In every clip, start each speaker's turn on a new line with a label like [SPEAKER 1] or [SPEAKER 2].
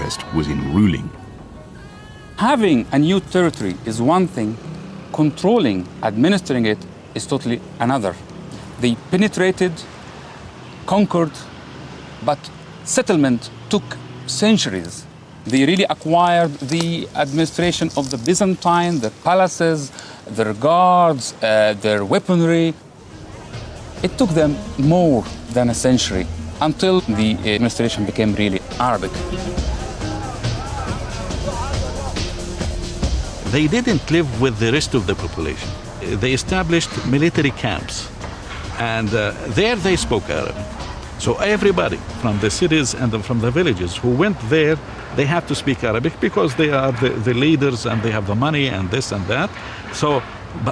[SPEAKER 1] interest was in ruling.
[SPEAKER 2] Having a new territory is one thing, controlling, administering it is totally another. They penetrated, conquered, but settlement took centuries. They really acquired the administration of the Byzantine, the palaces, their guards, their weaponry. It took them more than a century until the administration became really Arabic.
[SPEAKER 3] They didn't live with the rest of the population. They established military camps, and there they spoke Arabic. So everybody from the cities and from the villages who went there, they had to speak Arabic because they are the leaders and they have the money and this and that. So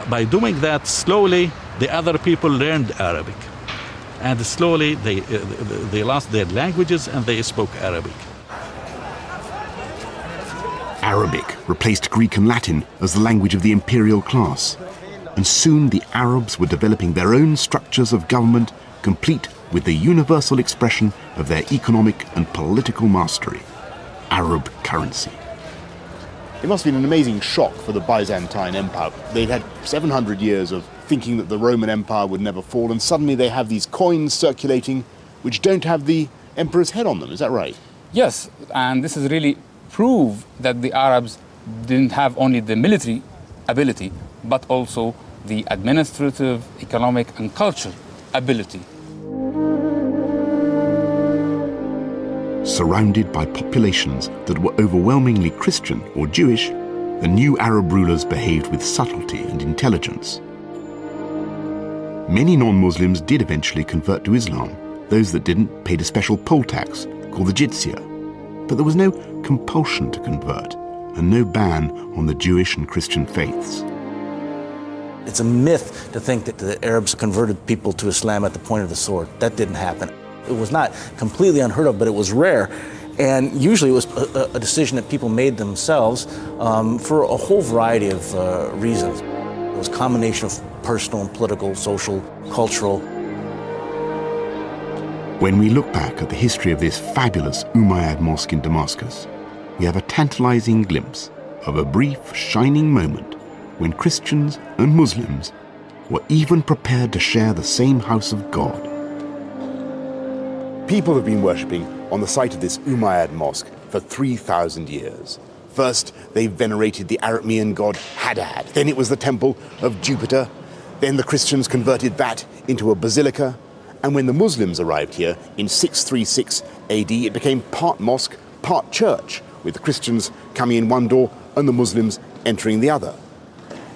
[SPEAKER 3] by doing that, slowly the other people learned Arabic. And slowly they lost their languages and they spoke Arabic.
[SPEAKER 1] Arabic replaced Greek and Latin as the language of the imperial class. And soon the Arabs were developing their own structures of government, complete with the universal expression of their economic and political mastery, Arab currency.
[SPEAKER 4] It must have been an amazing shock for the Byzantine Empire. They'd had 700 years of thinking that the Roman Empire would never fall, and suddenly they have these coins circulating which don't have the emperor's head on them. Is that right?
[SPEAKER 2] Yes, and this is really proof that the Arabs didn't have only the military ability, but also the administrative, economic, and cultural ability.
[SPEAKER 1] Surrounded by populations that were overwhelmingly Christian or Jewish, the new Arab rulers behaved with subtlety and intelligence. Many non-Muslims did eventually convert to Islam. Those that didn't paid a special poll tax called the jizya. But there was no compulsion to convert and no ban on the Jewish and Christian faiths.
[SPEAKER 5] It's a myth to think that the Arabs converted people to Islam at the point of the sword. That didn't happen. It was not completely unheard of, but it was rare. And usually it was a decision that people made themselves for a whole variety of reasons. It was a combination of personal and political, social, cultural.
[SPEAKER 1] When we look back at the history of this fabulous Umayyad mosque in Damascus, we have a tantalizing glimpse of a brief, shining moment when Christians and Muslims were even prepared to share the same house of God.
[SPEAKER 4] People have been worshipping on the site of this Umayyad mosque for 3,000 years. First, they venerated the Aramean god Hadad. Then it was the temple of Jupiter. Then the Christians converted that into a basilica. And when the Muslims arrived here in 636 AD, it became part mosque, part church, with the Christians coming in one door and the Muslims entering the other.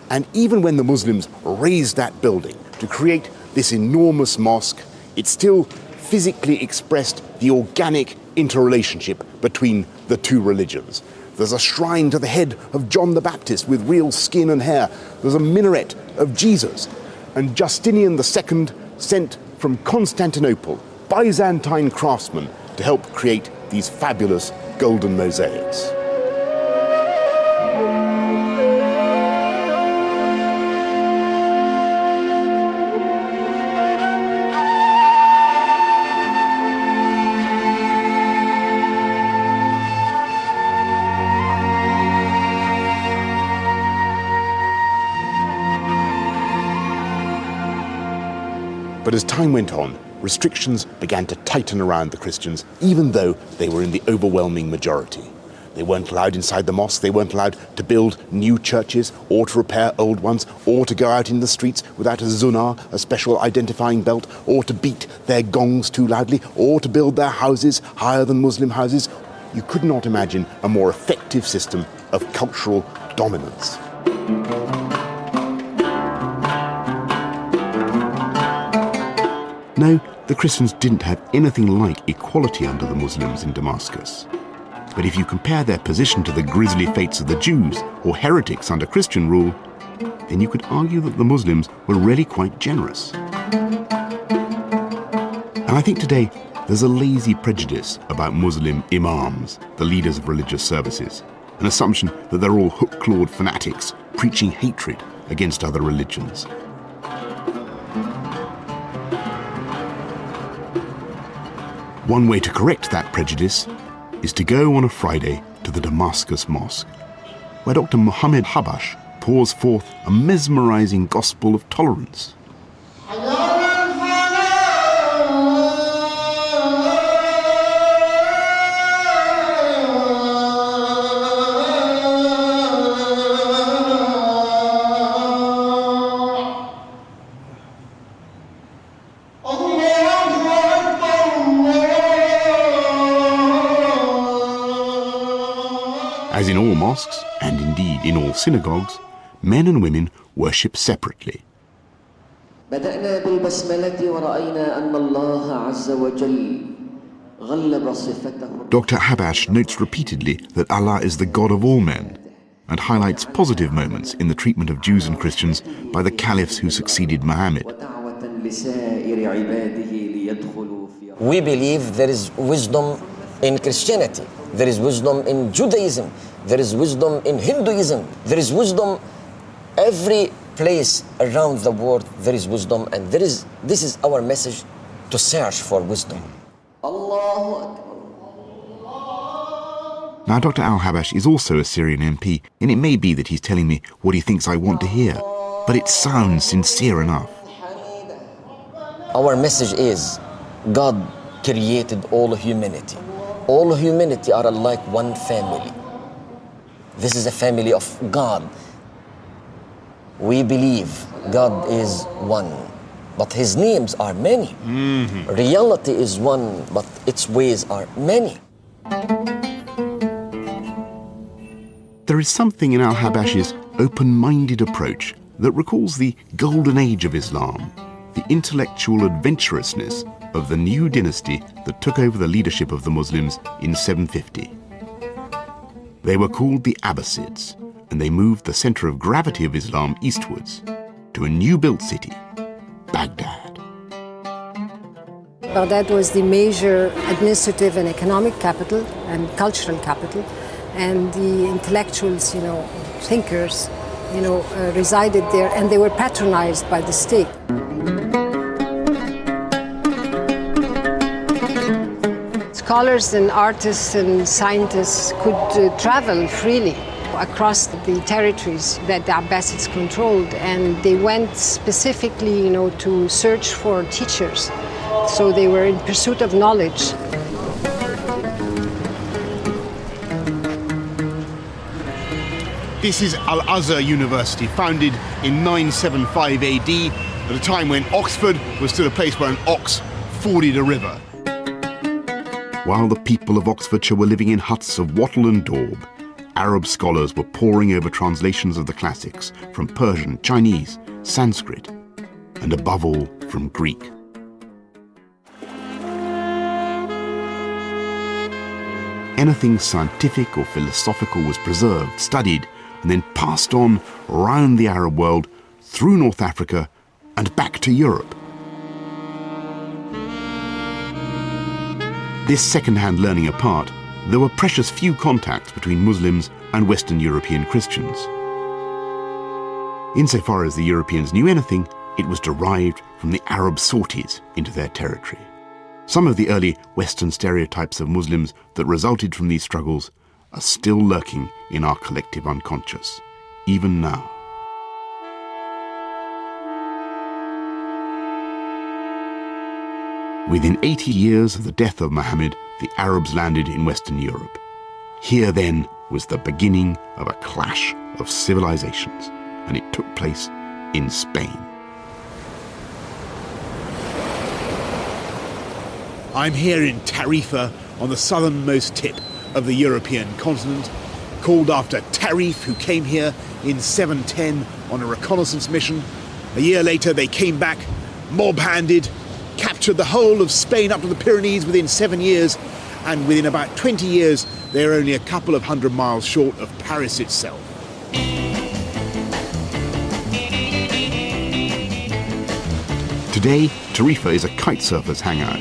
[SPEAKER 4] And even when the Muslims razed that building to create this enormous mosque, it still physically expressed the organic interrelationship between the two religions. There's a shrine to the head of John the Baptist with real skin and hair. There's a minaret of Jesus. And Justinian II sent from Constantinople Byzantine craftsmen to help create these fabulous golden mosaics. But as time went on, restrictions began to tighten around the Christians, even though they were in the overwhelming majority. They weren't allowed inside the mosque, they weren't allowed to build new churches or to repair old ones, or to go out in the streets without a zunar, a special identifying belt, or to beat their gongs too loudly, or to build their houses higher than Muslim houses. You could not imagine a more effective system of cultural dominance.
[SPEAKER 1] No, the Christians didn't have anything like equality under the Muslims in Damascus. But if you compare their position to the grisly fates of the Jews or heretics under Christian rule, then you could argue that the Muslims were really quite generous. And I think today there's a lazy prejudice about Muslim imams, the leaders of religious services, an assumption that they're all hook-clawed fanatics preaching hatred against other religions. One way to correct that prejudice is to go on a Friday to the Damascus Mosque, where Dr. Mohammed Habash pours forth a mesmerizing gospel of tolerance. As in all mosques, and indeed in all synagogues, men and women worship separately.
[SPEAKER 6] بدأنا بالبسملة ورأينا أن الله عز وجل غلب صفته.
[SPEAKER 1] Dr. Habash notes repeatedly that Allah is the God of all men and highlights positive moments in the treatment of Jews and Christians by the caliphs who succeeded Muhammad.
[SPEAKER 7] We believe there is wisdom in Christianity, there is wisdom in Judaism, there is wisdom in Hinduism, there is wisdom every place around the world, there is wisdom, and this is our message, to search for wisdom.
[SPEAKER 1] Now, Dr. Al-Habash is also a Syrian MP, and it may be that he's telling me what he thinks I want to hear, but it sounds sincere enough.
[SPEAKER 7] Our message is, God created all humanity. All humanity are like one family. This is a family of God. We believe God is one, but His names are many. Reality is one, but its ways are many.
[SPEAKER 1] There is something in Al-Habash's open-minded approach that recalls the golden age of Islam, the intellectual adventurousness of the new dynasty that took over the leadership of the Muslims in 750. They were called the Abbasids, and they moved the center of gravity of Islam eastwards to a new-built city, Baghdad.
[SPEAKER 8] Baghdad was the major administrative and economic capital and cultural capital, and the intellectuals, thinkers, resided there, and they were patronized by the state. Scholars and artists and scientists could travel freely across the territories that the Abbasids controlled, and they went specifically, to search for teachers. So they were in pursuit of knowledge.
[SPEAKER 4] This is Al-Azhar University, founded in 975 AD, at a time when Oxford was still a place where an ox forded a river.
[SPEAKER 1] While the people of Oxfordshire were living in huts of wattle and daub, Arab scholars were poring over translations of the classics from Persian, Chinese, Sanskrit, and above all, from Greek. Anything scientific or philosophical was preserved, studied, and then passed on round the Arab world, through North Africa, and back to Europe. This second-hand learning apart, there were precious few contacts between Muslims and Western European Christians. Insofar as the Europeans knew anything, it was derived from the Arab sorties into their territory. Some of the early Western stereotypes of Muslims that resulted from these struggles are still lurking in our collective unconscious, even now. Within 80 years of the death of Muhammad, the Arabs landed in Western Europe. Here then was the beginning of a clash of civilizations, and it took place in Spain.
[SPEAKER 4] I'm here in Tarifa, on the southernmost tip of the European continent, called after Tarif, who came here in 710 on a reconnaissance mission. A year later they came back, mob-handed, captured the whole of Spain up to the Pyrenees within 7 years, and within about 20 years they're only a couple of 100 miles short of Paris itself.
[SPEAKER 1] Today, Tarifa is a kite surfers' hangout.